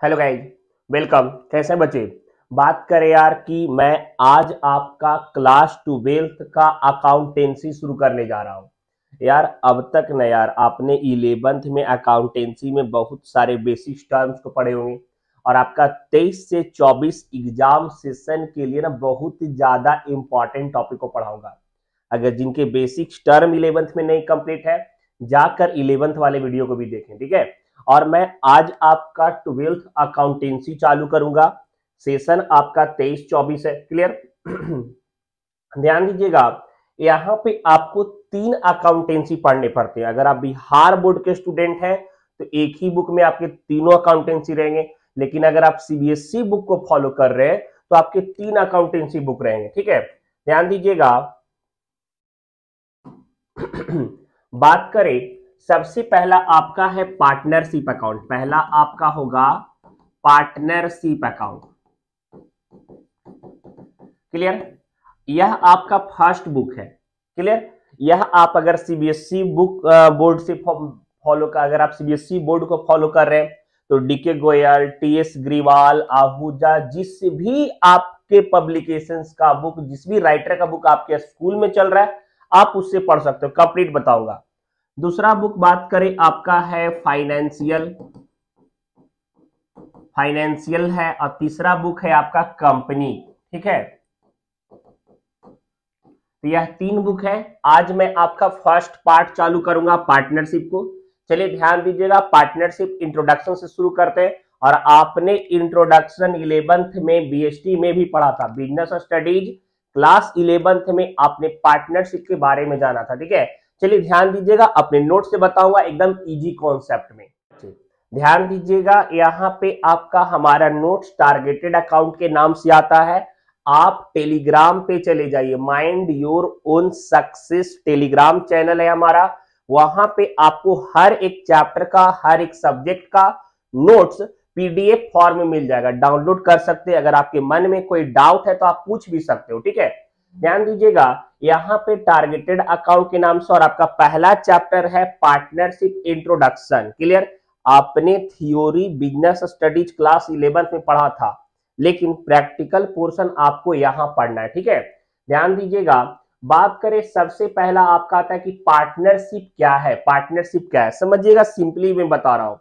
Hello guys, welcome. कैसे बच्चे? बात करें यार कि मैं आज आपका क्लास 12th का अकाउंटेंसी शुरू करने जा रहा हूँ। यार अब तक न यार आपने 11th में अकाउंटेंसी में बहुत सारे बेसिक टर्म्स को पढ़े होंगे और आपका 23 से 24 एग्जाम सेशन के लिए ना बहुत ही ज्यादा इंपॉर्टेंट टॉपिक को पढ़ाऊंगा। अगर जिनके बेसिक टर्म 11th में नहीं कंप्लीट है, जाकर 11th वाले वीडियो को भी देखें, ठीक है। और मैं आज आपका 12th अकाउंटेंसी चालू करूंगा। सेशन आपका 23-24 है, क्लियर। ध्यान दीजिएगा, यहाँ पे आपको 3 अकाउंटेंसी पढ़ने पड़ते हैं। अगर आप बिहार बोर्ड के स्टूडेंट हैं तो एक ही बुक में आपके तीनों अकाउंटेंसी रहेंगे, लेकिन अगर आप सीबीएसई बुक को फॉलो कर रहे हैं तो आपके 3 अकाउंटेंसी बुक रहेंगे, ठीक है। ध्यान दीजिएगा। बात करें, सबसे पहला आपका है पार्टनरशिप अकाउंट। पहला आपका होगा पार्टनरशिप अकाउंट, क्लियर। यह आपका फर्स्ट बुक है, क्लियर। यह आप अगर सीबीएसई बुक बोर्ड से फॉलो कर, अगर आप सीबीएसई बोर्ड को फॉलो कर रहे हैं तो डीके गोयल, टीएस ग्रीवाल, आहूजा, जिस भी आपके पब्लिकेशंस का बुक, जिस भी राइटर का बुक आपके स्कूल में चल रहा है, आप उससे पढ़ सकते हो। कंप्लीट बताऊंगा। दूसरा बुक बात करें आपका है फाइनेंशियल है, और तीसरा बुक है आपका कंपनी, ठीक है। तो यह 3 बुक है। आज मैं आपका फर्स्ट पार्ट चालू करूंगा पार्टनरशिप को। चलिए ध्यान दीजिएगा, पार्टनरशिप इंट्रोडक्शन से शुरू करते हैं। और आपने इंट्रोडक्शन 11th में बीएसटी में भी पढ़ा था, बिजनेस स्टडीज क्लास 11th में आपने पार्टनरशिप के बारे में जाना था, ठीक है। चलिए ध्यान दीजिएगा, अपने नोट से बताऊंगा एकदम इजी कॉन्सेप्ट में। ध्यान दीजिएगा, यहाँ पे आपका हमारा नोट्स टारगेटेड अकाउंट के नाम से आता है। आप टेलीग्राम पे चले जाइए, mind your own success Telegram channel है हमारा। वहां पे आपको हर एक चैप्टर का, हर एक सब्जेक्ट का नोट्स पीडीएफ फॉर्म में मिल जाएगा, डाउनलोड कर सकते हैं। अगर आपके मन में कोई डाउट है तो आप पूछ भी सकते हो, ठीक है। ध्यान दीजिएगा, यहाँ पे टारगेटेड अकाउंट के नाम से और आपका पहला चैप्टर है पार्टनरशिप इंट्रोडक्शन, क्लियर। आपने theory business studies class 11th में पढ़ा था, लेकिन प्रैक्टिकल पोर्शन आपको यहां पढ़ना है, ठीक है। ध्यान दीजिएगा, बात करें सबसे पहला आपका आता है कि पार्टनरशिप क्या है। पार्टनरशिप क्या है समझिएगा, सिंपली मैं बता रहा हूं।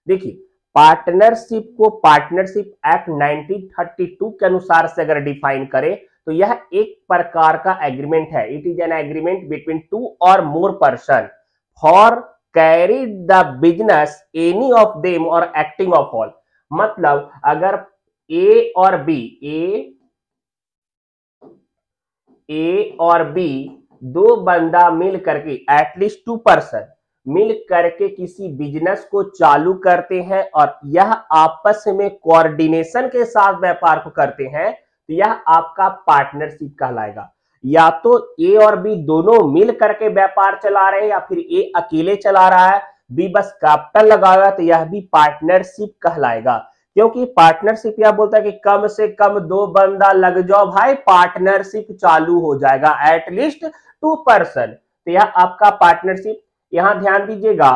देखिए, पार्टनरशिप को पार्टनरशिप एक्ट 1932 के अनुसार से अगर डिफाइन करें तो यह एक प्रकार का एग्रीमेंट है। It is an agreement between 2 और more person for carry the business any of them और एक्टिंग ऑफ ऑल। मतलब अगर ए और बी, ए और बी दो बंदा मिल करके, एटलीस्ट 2 पर्सन मिल करके किसी बिजनेस को चालू करते हैं और यह आपस में कोऑर्डिनेशन के साथ व्यापार को करते हैं, तो यह आपका पार्टनरशिप कहलाएगा। या तो ए और बी दोनों मिल करके व्यापार चला रहे हैं, या फिर ए अकेले चला रहा है, बी बस कैपिटल लगाएगा, तो यह भी पार्टनरशिप कहलाएगा। क्योंकि पार्टनरशिप यह बोलता है कि कम से कम 2 बंदा लग जाओ भाई, पार्टनरशिप चालू हो जाएगा, एटलीस्ट 2 पर्सन। तो यह आपका पार्टनरशिप। यहां ध्यान दीजिएगा,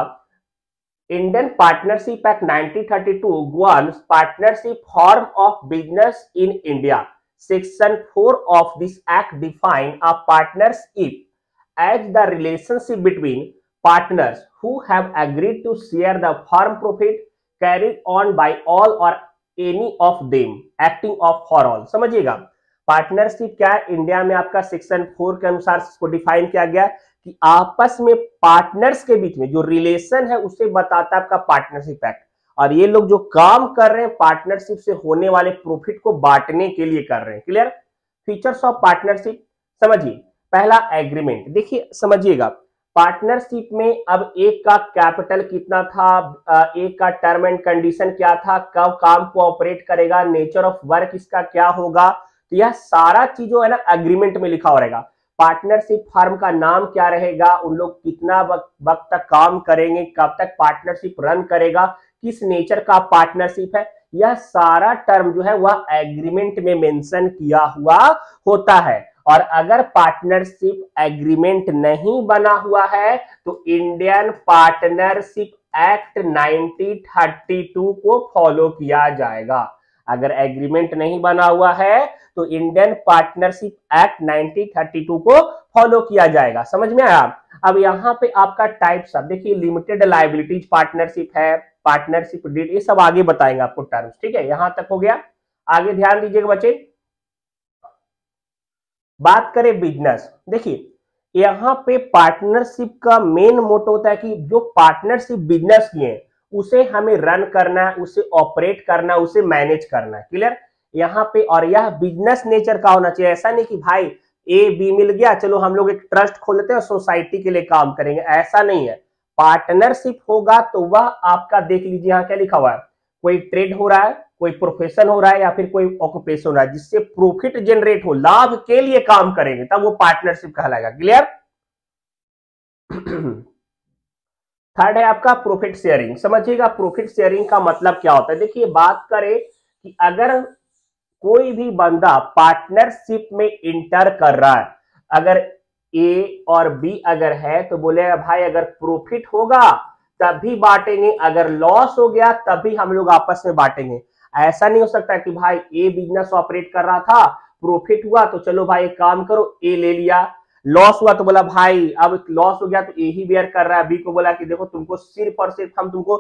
Indian partnership act 1932 governs partnership form of business in India. Section 4 of this act define a partnership as the relationship between partners who have agreed to share the firm profit carried on by all or any of them acting of for all। समझिएगा, partnership क्या है। India में आपका section 4 के अनुसार इसको define किया गया कि आपस में पार्टनर्स के बीच में जो रिलेशन है उसे बताता है आपका पार्टनरशिप एक्ट। और ये लोग जो काम कर रहे हैं पार्टनरशिप से होने वाले प्रॉफिट को बांटने के लिए कर रहे हैं, क्लियर। फीचर्स ऑफ पार्टनरशिप समझिए। पहला एग्रीमेंट, देखिए समझिएगा, पार्टनरशिप में अब एक का कैपिटल कितना था, एक का टर्म एंड कंडीशन क्या था, कब काम को ऑपरेट करेगा, नेचर ऑफ वर्क इसका क्या होगा, तो यह सारा चीज जो है ना एग्रीमेंट में लिखा हो रहेगा। पार्टनरशिप फर्म का नाम क्या रहेगा, उन लोग कितना वक्त तक काम करेंगे, कब तक पार्टनरशिप रन करेगा, किस नेचर का पार्टनरशिप है, यह सारा टर्म जो है वह एग्रीमेंट में मेंशन किया हुआ होता है। और अगर पार्टनरशिप एग्रीमेंट नहीं बना हुआ है तो इंडियन पार्टनरशिप एक्ट 1932 को फॉलो किया जाएगा। अगर एग्रीमेंट नहीं बना हुआ है तो इंडियन पार्टनरशिप एक्ट 1932 को फॉलो किया जाएगा। समझ में आया? अब यहां पे आपका टाइप सब देखिए, लिमिटेड लायबिलिटीज पार्टनरशिप है, पार्टनरशिप डीड, ये सब आगे बताएंगे आपको टर्म्स। ठीक है, यहां तक हो गया। आगे ध्यान दीजिएगा बच्चे, बात करें बिजनेस। देखिए यहां पे पार्टनरशिप का मेन मोटो होता है कि जो पार्टनरशिप बिजनेस किए उसे हमें रन करना है, उसे ऑपरेट करना है, उसे मैनेज करना है। क्लियर? यहाँ पे और यह बिजनेस नेचर का होना चाहिए। ऐसा नहीं कि भाई ए बी मिल गया चलो हम लोग एक ट्रस्ट खोलते हैं सोसाइटी के लिए काम करेंगे, ऐसा नहीं है। पार्टनरशिप होगा तो वह आपका, देख लीजिए यहाँ क्या लिखा हुआ है, कोई ट्रेड हो रहा है, कोई प्रोफेशन हो रहा है या फिर कोई ऑक्यूपेशन हो रहा है जिससे प्रॉफिट जनरेट हो, लाभ के लिए काम करेंगे, तब वो पार्टनरशिप कहलाएगा। क्लियर? थर्ड है आपका प्रॉफिट शेयरिंग। समझिएगा प्रॉफिट शेयरिंग का मतलब क्या होता है। देखिए बात करें कि अगर कोई भी बंदा पार्टनरशिप में इंटर कर रहा है, अगर ए और बी अगर है तो बोलेगा भाई अगर प्रॉफिट होगा तभी बांटेंगे, अगर लॉस हो गया तभी हम लोग आपस में बांटेंगे। ऐसा नहीं हो सकता कि भाई ए बिजनेस ऑपरेट कर रहा था, प्रॉफिट हुआ तो चलो भाई एक काम करो ए ले लिया, लॉस हुआ तो बोला भाई अब लॉस हो गया तो ए ही बेयर कर रहा है, बी को बोला कि देखो तुमको सिर्फ और सिर्फ हम तुमको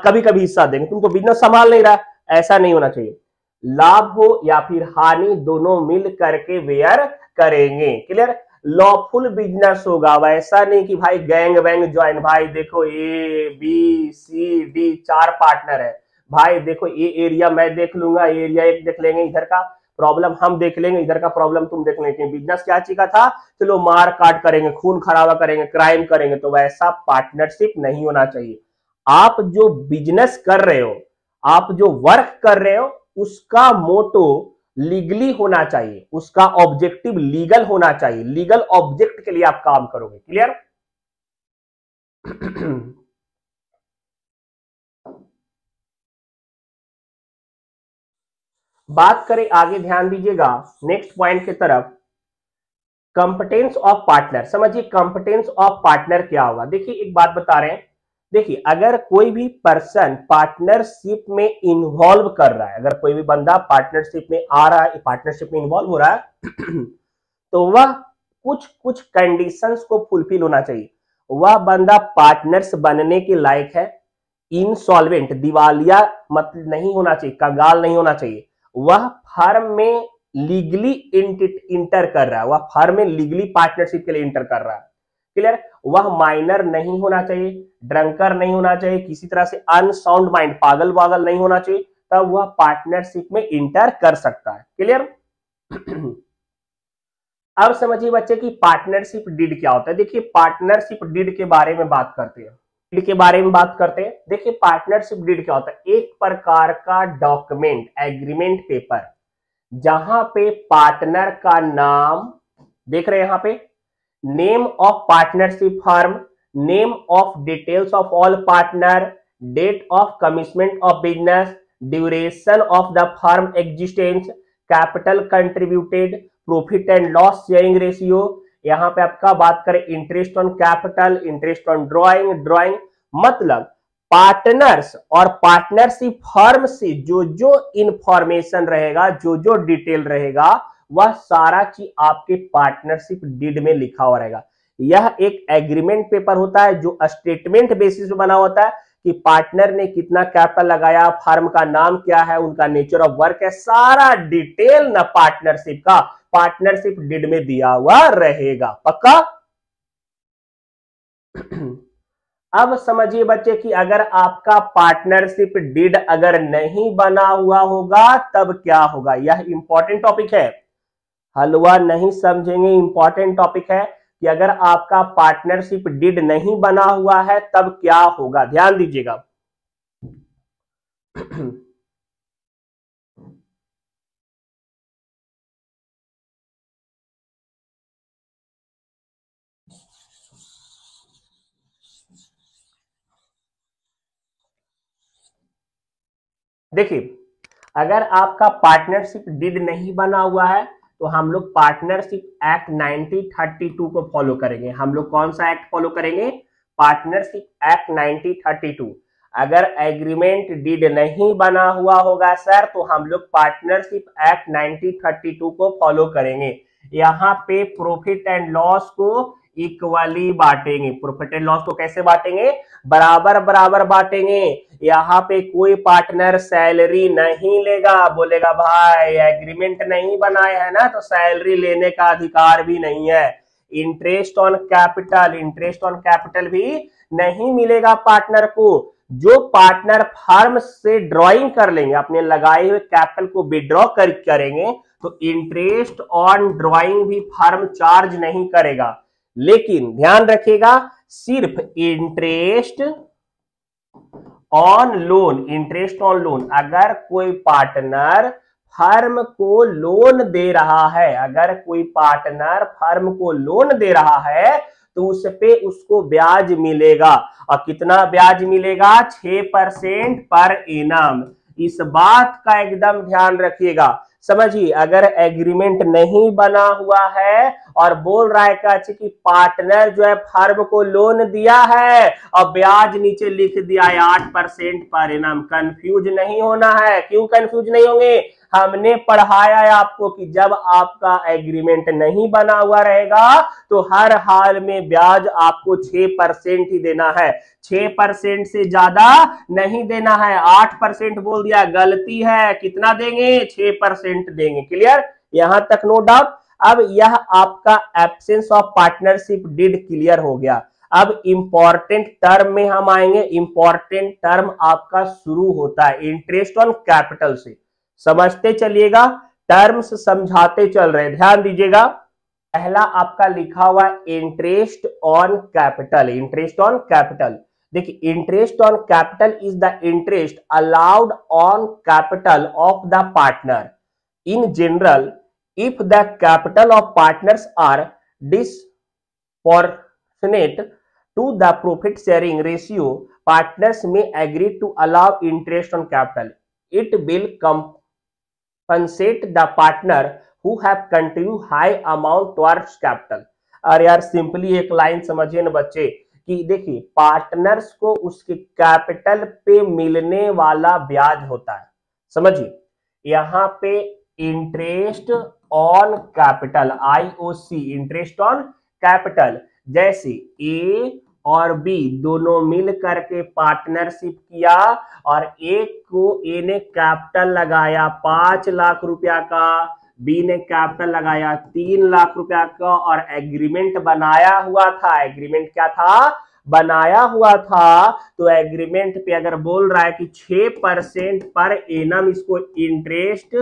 कभी कभी हिस्सा देंगे, तुम तो बिजनेस संभाल नहीं रहा। ऐसा नहीं होना चाहिए। लाभ हो या फिर हानि दोनों मिल करके बेयर करेंगे। क्लियर? लॉफुल बिजनेस होगा, वैसा नहीं कि भाई गैंग वैंग ज्वाइन, भाई देखो A B C D 4 partner है, भाई देखो ये एरिया मैं देख लूंगा, एरिया एक देख लेंगे, इधर का प्रॉब्लम हम देख लेंगे, इधर का प्रॉब्लम तुम देख लेंगे। बिजनेस क्या चीज का था, चलो मार काट करेंगे, खून खराबा करेंगे, क्राइम करेंगे, तो वैसा पार्टनरशिप नहीं होना चाहिए। आप जो बिजनेस कर रहे हो, आप जो वर्क कर रहे हो, उसका मोटो लीगली होना चाहिए, उसका ऑब्जेक्टिव लीगल होना चाहिए, लीगल ऑब्जेक्ट के लिए आप काम करोगे। क्लियर? बात करें आगे, ध्यान दीजिएगा नेक्स्ट पॉइंट की तरफ, कंपिटेंस ऑफ पार्टनर। समझिए कंपिटेंस ऑफ पार्टनर क्या होगा। देखिए एक बात बता रहे हैं, देखिए अगर कोई भी पर्सन पार्टनरशिप में इन्वॉल्व कर रहा है, अगर कोई भी बंदा पार्टनरशिप में आ रहा है, पार्टनरशिप में इन्वॉल्व हो रहा है तो वह कुछ कुछ कंडीशंस को फुलफिल होना चाहिए। वह बंदा पार्टनर्स बनने के लायक है, इनसॉल्वेंट दिवालिया मत नहीं होना चाहिए, कंगाल नहीं होना चाहिए, वह फर्म में लीगली इंटर कर रहा है, वह फर्म में लीगली पार्टनरशिप के लिए इंटर कर रहा है। क्लियर? वह माइनर नहीं होना चाहिए, ड्रंकर नहीं होना चाहिए, किसी तरह से अनसाउंड माइंड, पागल वागल नहीं होना चाहिए, तब वह पार्टनरशिप में इंटर कर सकता है। क्लियर? अब समझिए बच्चे कि पार्टनरशिप डीड क्या होता है। देखिए पार्टनरशिप डीड के बारे में बात करते हैं, डीड के बारे में बात करते हैं। देखिए पार्टनरशिप डीड क्या होता है, एक प्रकार का डॉक्यूमेंट, एग्रीमेंट पेपर, जहां पे पार्टनर का नाम देख रहे हैं, यहां पे name of partnership firm, name of details of all partner, date of commitment of business, duration of the firm existence, capital contributed, profit and loss sharing ratio. यहां पे आपका बात करें interest on capital, interest on drawing, मतलब partners और partnership firm से जो जो इंफॉर्मेशन रहेगा, जो जो डिटेल रहेगा, वह सारा चीज आपके पार्टनरशिप डीड में लिखा हुआ रहेगा। यह एक एग्रीमेंट पेपर होता है जो स्टेटमेंट बेसिस पे बना होता है कि पार्टनर ने कितना कैपिटल लगाया, फर्म का नाम क्या है, उनका नेचर ऑफ वर्क है, सारा डिटेल ना पार्टनरशिप का पार्टनरशिप डीड में दिया हुआ रहेगा। पक्का? अब समझिए बच्चे कि अगर आपका पार्टनरशिप डीड अगर नहीं बना हुआ होगा तब क्या होगा। यह इंपॉर्टेंट टॉपिक है, हलवा नहीं समझेंगे, इंपॉर्टेंट टॉपिक है कि अगर आपका पार्टनरशिप डीड नहीं बना हुआ है तब क्या होगा। ध्यान दीजिएगा। देखिए अगर आपका पार्टनरशिप डीड नहीं बना हुआ है तो हम लोग पार्टनरशिप एक्ट 1932 को फॉलो करेंगे। हम लोग कौन सा एक्ट फॉलो करेंगे? Partnership act 1932। अगर एग्रीमेंट डीड नहीं बना हुआ होगा सर तो हम लोग पार्टनरशिप एक्ट 1932 को फॉलो करेंगे। यहाँ पे प्रॉफिट एंड लॉस को इक्वली बांटेंगे। प्रॉफिट एंड लॉस को कैसे बांटेंगे? बराबर बराबर बांटेंगे। यहाँ पे कोई पार्टनर सैलरी नहीं लेगा, बोलेगा भाई एग्रीमेंट नहीं बनाए है ना तो सैलरी लेने का अधिकार भी नहीं है। इंटरेस्ट ऑन कैपिटल भी नहीं मिलेगा पार्टनर को। जो पार्टनर फर्म से ड्रॉइंग कर लेंगे, अपने लगाए हुए कैपिटल को विड्रॉ करेंगे तो इंटरेस्ट ऑन ड्रॉइंग भी फर्म चार्ज नहीं करेगा। लेकिन ध्यान रखिएगा, सिर्फ इंटरेस्ट ऑन लोन, अगर कोई पार्टनर फर्म को लोन दे रहा है, तो उस पे उसको ब्याज मिलेगा। और कितना ब्याज मिलेगा? 6% पर एनम। इस बात का एकदम ध्यान रखिएगा। समझिए, अगर एग्रीमेंट नहीं बना हुआ है और बोल रहा है कि पार्टनर जो है फर्म को लोन दिया है और ब्याज नीचे लिख दिया है 8% पर एनम, कंफ्यूज नहीं होना है। क्यों कंफ्यूज नहीं होंगे? हमने पढ़ाया है आपको कि जब आपका एग्रीमेंट नहीं बना हुआ रहेगा तो हर हाल में ब्याज आपको 6% ही देना है, 6% से ज्यादा नहीं देना है। 8% बोल दिया, गलती है। कितना देंगे? 6% देंगे। क्लियर? यहां तक नो डाउट। अब यह आपका absence of partnership deed clear हो गया। अब इंपॉर्टेंट टर्म में हम आएंगे। इंपॉर्टेंट टर्म आपका शुरू होता है इंटरेस्ट ऑन कैपिटल से। समझते चलिएगा, टर्म्स समझाते चल रहे, ध्यान दीजिएगा। पहला आपका लिखा हुआ इंटरेस्ट ऑन कैपिटल। देखिए, interest on capital is the interest allowed on capital of the partner in general if the capital of partners are disproportionate to the profit sharing ratio, partners में agree to allow interest on capital. It will compensate the partner who have contributed high amount towards capital। और यार simply एक line समझिए ना बच्चे कि देखिए, partners को उसके कैपिटल पे मिलने वाला ब्याज होता है। समझिए, यहाँ पे interest on capital, IOC, interest on capital, जैसे ए और बी दोनों मिल करके पार्टनरशिप किया और एक को ए ने कैपिटल लगाया 5 लाख रुपया का, बी ने कैपिटल लगाया 3 लाख रुपया का और एग्रीमेंट बनाया हुआ था। एग्रीमेंट क्या था? बनाया हुआ था। तो एग्रीमेंट पे अगर बोल रहा है कि 6% पर एनम इसको इंटरेस्ट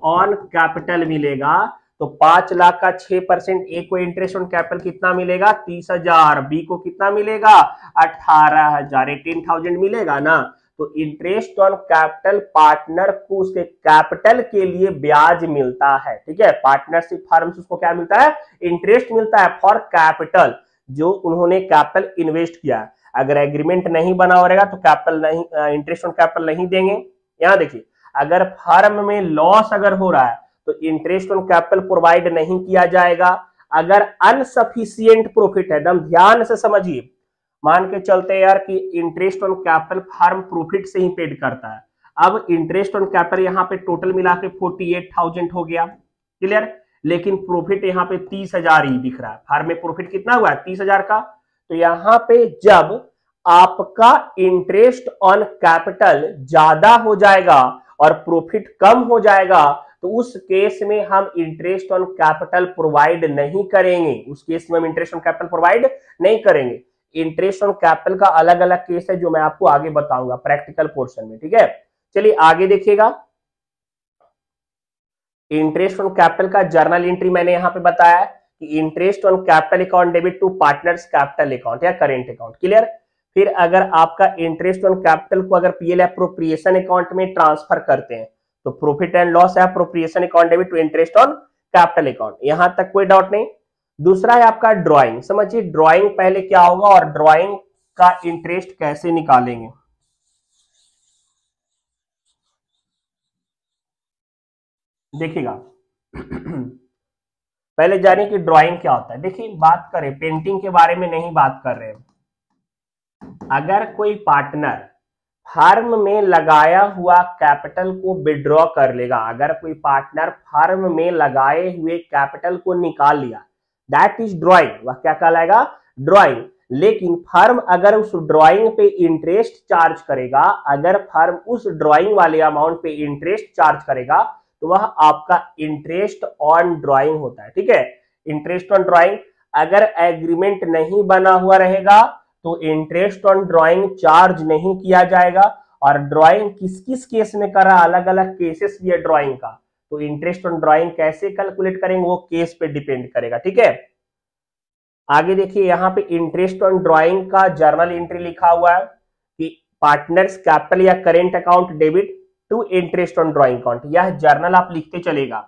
ऑन कैपिटल मिलेगा, तो 5 लाख का 6%, ए को इंटरेस्ट ऑन कैपिटल कितना मिलेगा? 30,000। बी को कितना मिलेगा? 18,000, 18,000 मिलेगा ना। तो इंटरेस्ट ऑन कैपिटल पार्टनर को उसके कैपिटल के लिए ब्याज मिलता है। ठीक है, पार्टनरशिप फर्म से उसको क्या मिलता है? इंटरेस्ट मिलता है फॉर कैपिटल, जो उन्होंने कैपिटल इन्वेस्ट किया है। अगर एग्रीमेंट नहीं बना हो रहेगा तो कैपिटल नहीं, इंटरेस्ट ऑन कैपिटल नहीं देंगे। यहां देखिए, अगर फर्म में लॉस अगर हो रहा है तो इंटरेस्ट ऑन कैपिटल प्रोवाइड नहीं किया जाएगा। अगर अनसफिशिएंट प्रॉफिट है, एकदम ध्यान से समझिए, मान के चलते यार कि interest on capital firm profit से ही पेड करता है। अब इंटरेस्ट ऑन कैपिटल यहाँ पे टोटल मिला के 48,000 हो गया। क्लियर? लेकिन प्रॉफिट यहाँ पे 30,000 ही दिख रहा है। फर्म में प्रॉफिट कितना हुआ है? 30,000 का। तो यहाँ पे जब आपका इंटरेस्ट ऑन कैपिटल ज्यादा हो जाएगा और प्रॉफिट कम हो जाएगा तो उस केस में हम इंटरेस्ट ऑन कैपिटल प्रोवाइड नहीं करेंगे। उस केस में हम इंटरेस्ट ऑन कैपिटल प्रोवाइड नहीं करेंगे। इंटरेस्ट ऑन कैपिटल का अलग अलग केस है जो मैं आपको आगे बताऊंगा प्रैक्टिकल पोर्शन में। ठीक है, चलिए आगे देखिएगा। इंटरेस्ट ऑन कैपिटल का जर्नल एंट्री मैंने यहां पे बताया कि interest on capital account debit to partners capital account या करेंट अकाउंट। क्लियर? फिर अगर आपका इंटरेस्ट ऑन कैपिटल को अगर पीएल एप्रोप्रिएशन अकाउंट में ट्रांसफर करते हैं तो profit and loss appropriation account debit to interest on capital account. यहां तक कोई डाउट नहीं। दूसरा है आपका ड्राइंग। समझिए, ड्राइंग पहले क्या होगा और ड्राइंग का इंटरेस्ट कैसे निकालेंगे। देखिएगा, पहले जानिए कि ड्राइंग क्या होता है। देखिए, बात करें पेंटिंग के बारे में नहीं बात कर रहे हैं, अगर कोई पार्टनर फर्म में लगाया हुआ कैपिटल को विड्रॉ कर लेगा, अगर कोई पार्टनर फर्म में लगाए हुए कैपिटल को निकाल लिया, दैट इज ड्रॉइंग, वह क्या कहलाएगा, ड्रॉइंग। लेकिन फर्म अगर उस ड्रॉइंग पे इंटरेस्ट चार्ज करेगा, अगर फर्म उस ड्रॉइंग वाले अमाउंट पे इंटरेस्ट चार्ज करेगा तो वह आपका इंटरेस्ट ऑन ड्रॉइंग होता है। ठीक है, इंटरेस्ट ऑन ड्रॉइंग। अगर एग्रीमेंट नहीं बना हुआ रहेगा तो इंटरेस्ट ऑन ड्रॉइंग चार्ज नहीं किया जाएगा। और ड्रॉइंग किस किस केस में करा, अलग अलग केसेस भी है ड्रॉइंग का, तो इंटरेस्ट ऑन ड्रॉइंग कैसे कैलकुलेट करेंगे वो केस पे डिपेंड करेगा। ठीक है, आगे देखिए यहाँ पे इंटरेस्ट ऑन ड्रॉइंग का जर्नल एंट्री लिखा हुआ है कि पार्टनर्स कैपिटल या current account debit to interest on drawing account. यह जर्नल आप लिखते चलेगा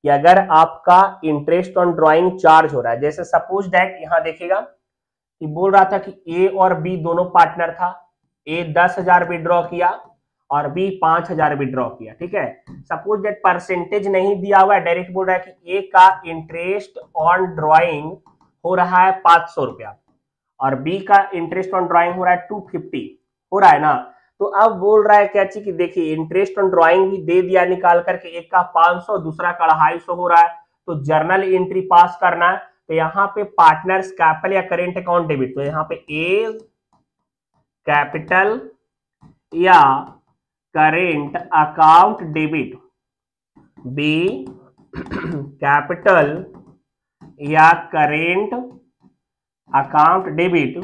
कि अगर आपका इंटरेस्ट ऑन ड्रॉइंग चार्ज हो रहा है, जैसे सपोज दैट यहाँ देखिएगा कि बोल रहा था कि ए और बी दोनों पार्टनर था, ए 10,000 विड्रॉ किया और बी 5,000 विड्रॉ किया। ठीक है, सपोज दैट परसेंटेज नहीं दिया हुआ है, डायरेक्ट बोल रहा है कि ए का इंटरेस्ट ऑन ड्रॉइंग हो रहा है 500 रुपया और बी का इंटरेस्ट ऑन ड्रॉइंग हो रहा है 250 हो रहा है ना। तो अब बोल रहा है क्या चीज कि देखिए इंटरेस्ट ऑन ड्रॉइंग भी दे दिया निकाल करके, एक का 500 दूसरा का 250 हो रहा है, तो जर्नल एंट्री पास करना है। तो यहाँ पे पार्टनर्स कैपिटल या करेंट अकाउंट डेबिट, तो यहाँ पे ए कैपिटल या current account debit, B capital या करेंट अकाउंट डेबिट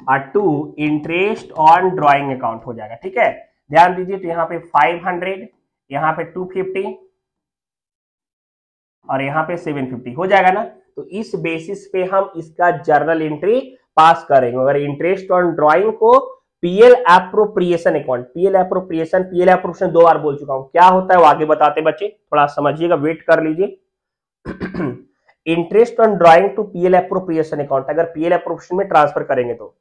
और to interest on drawing account हो जाएगा। ठीक है, ध्यान दीजिए, तो यहाँ पे 500, यहाँ पे 250 और यहाँ पे 750 हो जाएगा ना। तो इस बेसिस पे हम इसका जर्नल एंट्री पास करेंगे। अगर इंटरेस्ट ऑन ड्रॉइंग को PL appropriation account, PL appropriation 2 बार बोल चुका हूं, क्या होता है वो आगे बताते बच्चे, थोड़ा समझिएगा, वेट कर लीजिए। Interest on drawing to PL appropriation account, अगर पीएल एप्रोप्रिएशन में ट्रांसफर करेंगे तो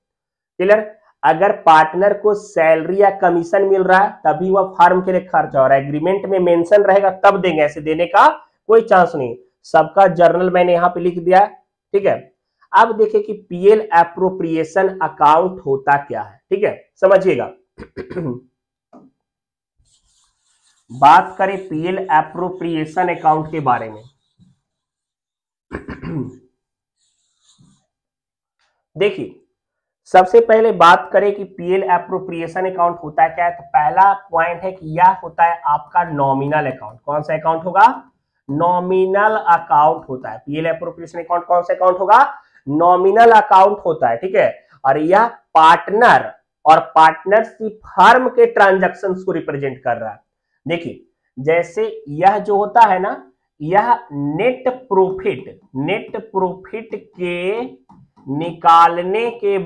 क्लियर। अगर पार्टनर को सैलरी या कमीशन मिल रहा है तभी वह फर्म के लिए खर्च और एग्रीमेंट में मेंशन रहेगा तब देंगे, ऐसे देने का कोई चांस नहीं। सबका जर्नल मैंने यहां पे लिख दिया। ठीक है, अब देखिए कि पीएल एप्रोप्रिएशन अकाउंट होता क्या है। ठीक है, समझिएगा। बात करें पीएल एप्रोप्रिएशन अकाउंट के बारे में। देखिए सबसे पहले बात करें कि पीएल एप्रोप्रिएशन अकाउंट होता है क्या है, तो पहला पॉइंट है कि यह होता है आपका नॉमिनल अकाउंट। कौन सा अकाउंट होगा, नॉमिनल अकाउंट होता है। पीएल एप्रोप्रिएशन अकाउंट कौन सा अकाउंट होगा, नॉमिनल अकाउंट होता है। ठीक है, और यह पार्टनर और पार्टनरशिप फर्म के ट्रांजैक्शंस को रिप्रेजेंट कर रहा है। देखिए जैसे यह जो होता है ना, यह नेट प्रॉफिट के निकालने के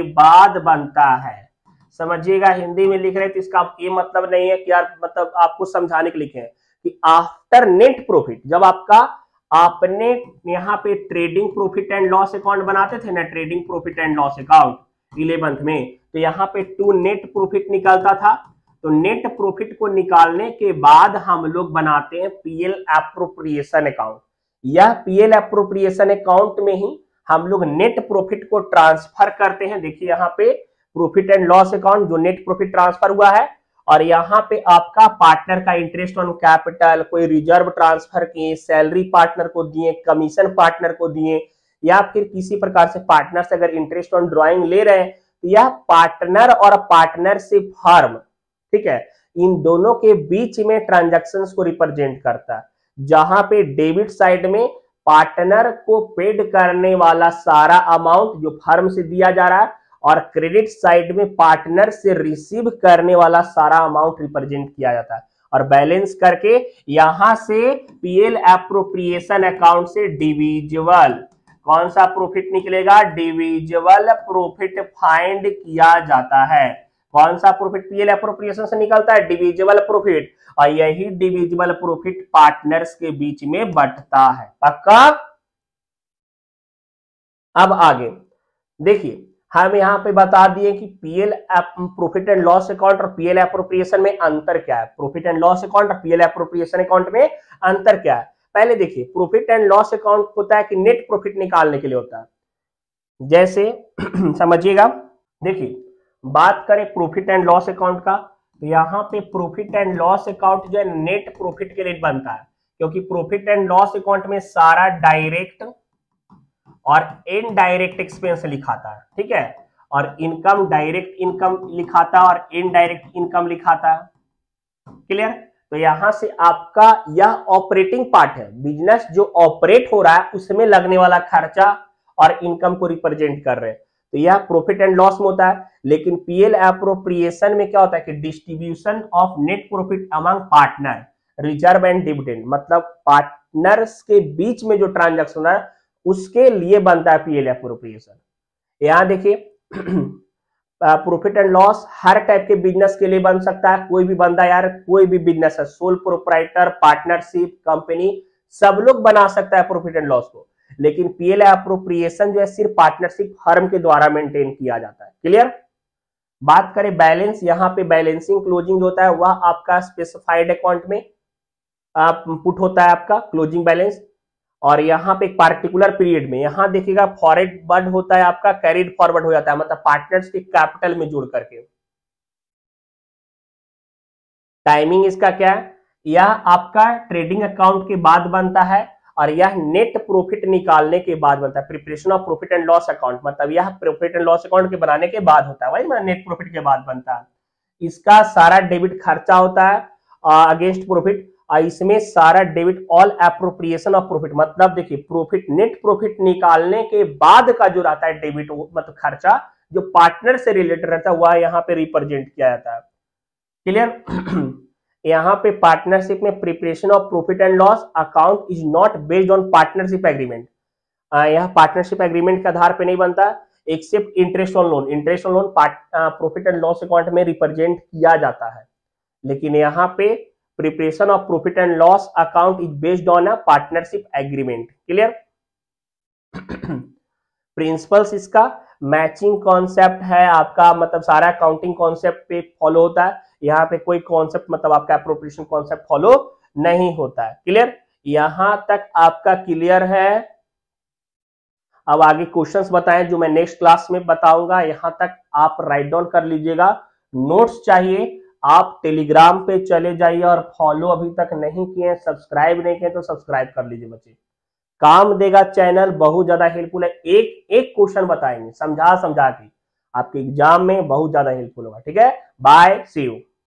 बाद बनता है। समझिएगा, हिंदी में लिख रहे तो इसका ये मतलब नहीं है कि यार मतलब आपको समझाने के लिखे हैं कि आफ्टर नेट प्रॉफिट, जब आपने यहाँ पे trading profit and loss account बनाते थे ना, trading profit and loss account 11th में, तो यहाँ पे टू नेट प्रॉफिट निकलता था। तो नेट प्रॉफिट को निकालने के बाद हम लोग बनाते हैं पीएल एप्रोप्रिएशन अकाउंट। यह पीएल एप्रोप्रिएशन अकाउंट में ही हम लोग नेट प्रॉफिट को ट्रांसफर करते हैं। देखिए यहाँ पे प्रॉफिट एंड लॉस अकाउंट जो नेट प्रॉफिट ट्रांसफर हुआ है, और यहाँ पे आपका पार्टनर का इंटरेस्ट ऑन कैपिटल, कोई रिजर्व ट्रांसफर किए, सैलरी पार्टनर को दिए, कमीशन पार्टनर को दिए, या फिर किसी प्रकार से पार्टनर से अगर इंटरेस्ट ऑन ड्रॉइंग ले रहे हैं तो यह पार्टनर और पार्टनरशिप फर्म, ठीक है, इन दोनों के बीच में ट्रांजैक्शंस को रिप्रेजेंट करता है। जहां पे डेबिट साइड में पार्टनर को पेड करने वाला सारा अमाउंट जो फर्म से दिया जा रहा है, और क्रेडिट साइड में पार्टनर से रिसीव करने वाला सारा अमाउंट रिप्रेजेंट किया जाता है। और बैलेंस करके यहां से पीएल एप्रोप्रिएशन अकाउंट से डिविजिबल कौन सा प्रॉफिट निकलेगा, डिविजिबल प्रॉफिट फाइंड किया जाता है। कौन सा प्रॉफिट पीएल एप्रोप्रिएशन से निकलता है, डिविजिबल प्रॉफिट, और यही डिविजिबल प्रॉफिट पार्टनर्स के बीच में बंटता है। पक्का। अब आगे देखिए, हम यहां पे बता दिए कि PL profit and loss account और पीएल एप्रोप्रिएशन में अंतर क्या है। प्रॉफिट एंड लॉस अकाउंट और पीएल एप्रोप्रिएशन अकाउंट में अंतर क्या है। पहले देखिए, प्रॉफिट एंड लॉस अकाउंट होता है कि नेट प्रॉफिट निकालने के लिए होता है। जैसे समझिएगा, देखिए बात करें प्रॉफिट एंड लॉस अकाउंट का, तो यहाँ पे प्रॉफिट एंड लॉस अकाउंट जो है नेट प्रॉफिट के लिए बनता है, क्योंकि प्रॉफिट एंड लॉस अकाउंट में सारा डायरेक्ट और इनडायरेक्ट एक्सपेंस लिखाता है, ठीक है, और इनकम डायरेक्ट इनकम लिखाता है और इनडायरेक्ट इनकम लिखाता है। क्लियर? तो यहां से आपका यह ऑपरेटिंग पार्ट है, बिजनेस जो ऑपरेट हो रहा है उसमें लगने वाला खर्चा और इनकम को रिप्रेजेंट कर रहे हैं, तो यह प्रॉफिट एंड लॉस में होता है। लेकिन पीएल एप्रोप्रिएशन में क्या होता है कि distribution of net profit among partner, reserve and dividend, मतलब पार्टनर्स के बीच में जो ट्रांजैक्शन है उसके लिए बनता है पीएल एप्रोप्रिएशन। यहां देखिए profit and loss her type के बिजनेस के लिए बन सकता है, कोई भी बंदा यार कोई भी बिजनेस है, सोल प्रोप्राइटर, पार्टनरशिप, कंपनी, सब लोग बना सकता है प्रॉफिट एंड लॉस को, लेकिन पीएल एप्रोप्रिएशन जो है सिर्फ पार्टनरशिप फर्म के द्वारा मेंटेन किया जाता है। क्लियर? बात करें बैलेंस, यहाँ पे बैलेंसिंग क्लोजिंग होता है वह आपका स्पेसिफाइड अकाउंट में पुट होता है आपका क्लोजिंग बैलेंस, और यहाँ पे एक पार्टिकुलर पीरियड में, यहाँ देखिएगा फॉरवर्ड होता है आपका, कैरिड फॉरवर्ड हो जाता है, मतलब पार्टनर्स के कैपिटल में जुड़ करके। टाइमिंग इसका क्या है, यह आपका ट्रेडिंग अकाउंट के बाद बनता है और यह नेट प्रॉफिट निकालने के बाद बनता है, preparation of profit and loss account, मतलब यह प्रॉफिट एंड लॉस अकाउंट के बनाने के बाद होता है, वही मतलब नेट प्रॉफिट के बाद बनता है। इसका सारा डेबिट खर्चा होता है अगेंस्ट प्रॉफिट, इसमें सारा debit all appropriation of profit, मतलब देखिए प्रॉफिट नेट प्रॉफिट निकालने के बाद का जो रहता है डेबिट, मतलब खर्चा जो पार्टनर से रिलेटेड रहता है वह यहाँ पे रिप्रेजेंट किया जाता है। क्लियर? यहाँ पे पार्टनरशिप में preparation of profit and loss account is not based on partnership agreement, यह पार्टनरशिप एग्रीमेंट के आधार पे नहीं बनता, except interest on loan, interest on loan profit and loss account में रिप्रेजेंट किया जाता है, लेकिन यहाँ पे preparation of profit and loss account is based on a partnership agreement. Clear? Principles इसका मैचिंग कॉन्सेप्ट है आपका, मतलब सारा अकाउंटिंग कॉन्सेप्ट पे फॉलो होता है, यहाँ पे कोई कॉन्सेप्ट मतलब आपका एप्रोप्रिएशन कॉन्सेप्ट फॉलो नहीं होता है। क्लियर? यहां तक आपका क्लियर है? अब आगे क्वेश्चंस बताएं जो मैं नेक्स्ट क्लास में बताऊंगा, यहां तक आप राइट डाउन कर लीजिएगा। नोट्स चाहिए आप टेलीग्राम पे चले जाइए और फॉलो अभी तक नहीं किए, सब्सक्राइब नहीं किए तो सब्सक्राइब कर लीजिए बच्चे, काम देगा चैनल, बहुत ज्यादा हेल्पफुल है, एक एक क्वेश्चन बताएंगे समझा समझा के, आपके एग्जाम में बहुत ज्यादा हेल्पफुल होगा। ठीक है, बाय, सी यू।